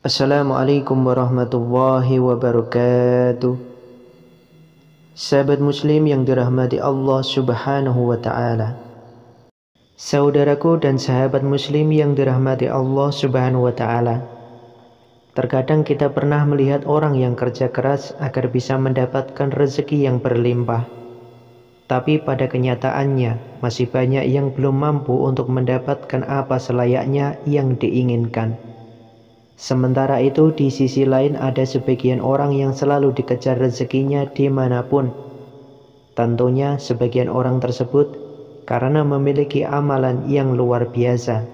Assalamualaikum warahmatullahi wabarakatuh. Sahabat muslim yang dirahmati Allah subhanahu wa ta'ala, saudaraku dan sahabat muslim yang dirahmati Allah subhanahu wa ta'ala, terkadang kita pernah melihat orang yang kerja keras agar bisa mendapatkan rezeki yang berlimpah. Tapi pada kenyataannya masih banyak yang belum mampu untuk mendapatkan apa selayaknya yang diinginkan. Sementara itu di sisi lain ada sebagian orang yang selalu dikejar rezekinya dimanapun. Tentunya sebagian orang tersebut karena memiliki amalan yang luar biasa,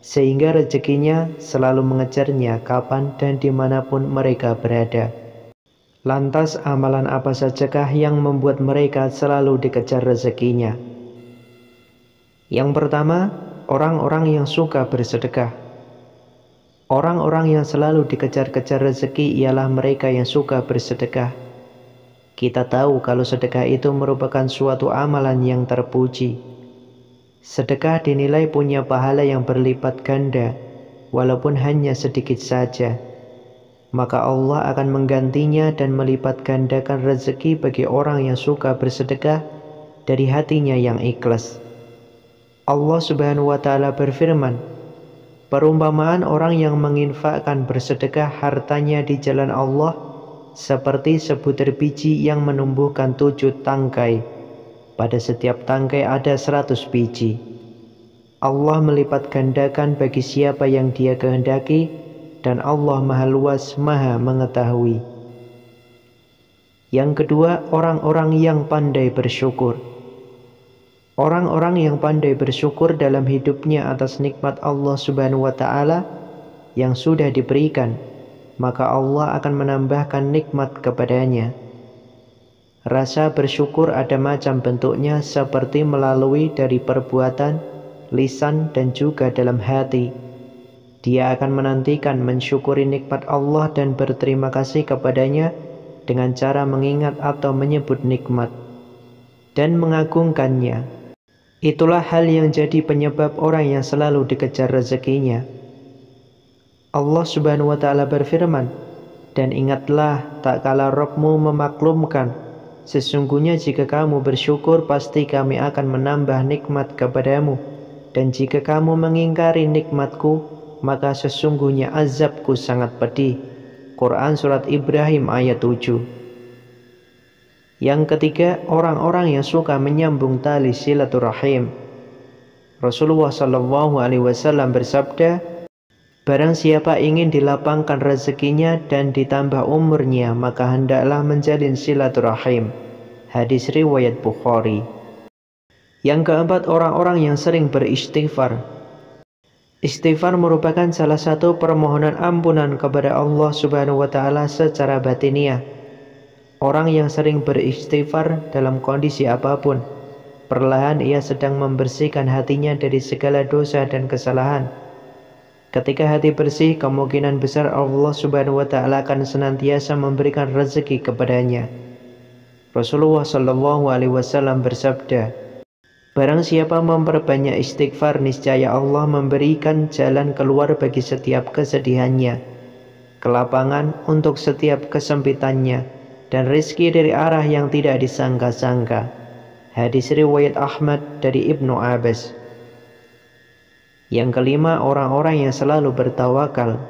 sehingga rezekinya selalu mengejarnya kapan dan dimanapun mereka berada. Lantas amalan apa sajakah yang membuat mereka selalu dikejar rezekinya? Yang pertama, orang-orang yang suka bersedekah. Orang-orang yang selalu dikejar-kejar rezeki ialah mereka yang suka bersedekah. Kita tahu kalau sedekah itu merupakan suatu amalan yang terpuji. Sedekah dinilai punya pahala yang berlipat ganda, walaupun hanya sedikit saja. Maka Allah akan menggantinya dan melipat gandakan rezeki bagi orang yang suka bersedekah dari hatinya yang ikhlas. Allah Subhanahu wa ta'ala berfirman, perumpamaan orang yang menginfakkan bersedekah hartanya di jalan Allah seperti sebutir biji yang menumbuhkan 7 tangkai. Pada setiap tangkai ada 100 biji. Allah melipat gandakan bagi siapa yang Dia kehendaki, dan Allah Maha Luas, Maha Mengetahui. Yang kedua, orang-orang yang pandai bersyukur. Orang-orang yang pandai bersyukur dalam hidupnya atas nikmat Allah Subhanahu wa ta'ala yang sudah diberikan, maka Allah akan menambahkan nikmat kepadanya. Rasa bersyukur ada macam bentuknya, seperti melalui dari perbuatan, lisan, dan juga dalam hati. Dia akan menantikan mensyukuri nikmat Allah dan berterima kasih kepadanya dengan cara mengingat atau menyebut nikmat dan mengagungkannya. Itulah hal yang jadi penyebab orang yang selalu dikejar rezekinya. Allah Subhanahu wa ta'ala berfirman, dan ingatlah tak kala Rabbmu memaklumkan, sesungguhnya jika kamu bersyukur pasti kami akan menambah nikmat kepadamu, dan jika kamu mengingkari nikmatku maka sesungguhnya azabku sangat pedih. Quran Surat Ibrahim ayat 7. Yang ketiga, orang-orang yang suka menyambung tali silaturahim. Rasulullah SAW bersabda, barang siapa ingin dilapangkan rezekinya dan ditambah umurnya, maka hendaklah menjalin silaturahim. Hadis riwayat Bukhari. Yang keempat, orang-orang yang sering beristighfar. Istighfar merupakan salah satu permohonan ampunan kepada Allah Subhanahu wa ta'ala secara batiniah. Orang yang sering beristighfar dalam kondisi apapun, perlahan ia sedang membersihkan hatinya dari segala dosa dan kesalahan. Ketika hati bersih, kemungkinan besar Allah Subhanahu wa ta'ala akan senantiasa memberikan rezeki kepadanya. Rasulullah SAW bersabda, barang siapa memperbanyak istighfar, niscaya Allah memberikan jalan keluar bagi setiap kesedihannya, kelapangan untuk setiap kesempitannya, dan rizki dari arah yang tidak disangka-sangka. Hadis riwayat Ahmad dari Ibnu Abbas. Yang kelima, orang-orang yang selalu bertawakal.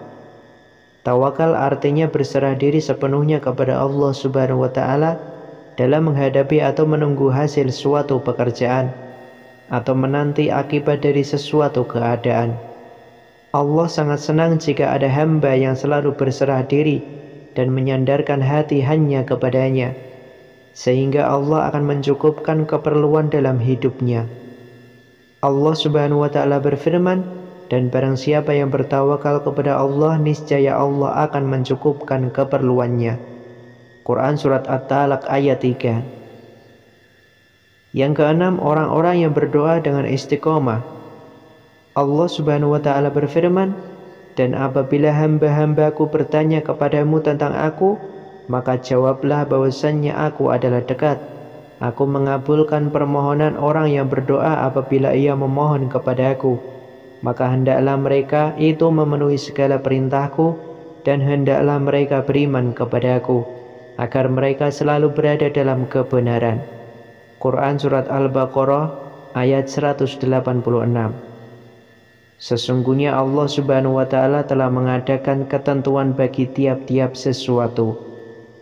Tawakal artinya berserah diri sepenuhnya kepada Allah Subhanahu wa ta'ala dalam menghadapi atau menunggu hasil suatu pekerjaan atau menanti akibat dari sesuatu keadaan. Allah sangat senang jika ada hamba yang selalu berserah diri dan menyandarkan hati hanya kepadanya, sehingga Allah akan mencukupkan keperluan dalam hidupnya. Allah Subhanahu wa ta'ala berfirman, dan barang siapa yang bertawakal kepada Allah, niscaya Allah akan mencukupkan keperluannya. Quran Surat At-Talaq ayat 3. Yang keenam, orang-orang yang berdoa dengan istiqomah. Allah Subhanahu wa ta'ala berfirman, dan apabila hamba-hambaku bertanya kepadamu tentang aku, maka jawablah bahwasannya aku adalah dekat. Aku mengabulkan permohonan orang yang berdoa apabila ia memohon kepadaku. Maka hendaklah mereka itu memenuhi segala perintahku dan hendaklah mereka beriman kepadaku, agar mereka selalu berada dalam kebenaran. Quran Surat Al-Baqarah ayat 186. Sesungguhnya Allah Subhanahu wa Ta'ala telah mengadakan ketentuan bagi tiap-tiap sesuatu.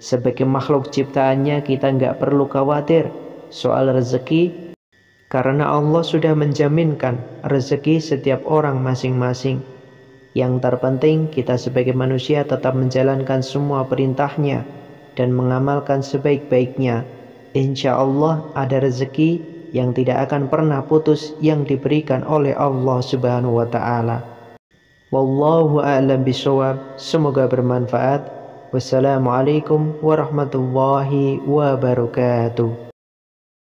Sebagai makhluk ciptaannya, kita nggak perlu khawatir soal rezeki, karena Allah sudah menjaminkan rezeki setiap orang masing-masing. Yang terpenting, kita sebagai manusia tetap menjalankan semua perintahnya dan mengamalkan sebaik-baiknya. Insya Allah ada rezeki yang tidak akan pernah putus yang diberikan oleh Allah Subhanahu wa Ta'ala. Wallahu a'lam bishawab. Semoga bermanfaat. Wassalamualaikum warahmatullahi wabarakatuh.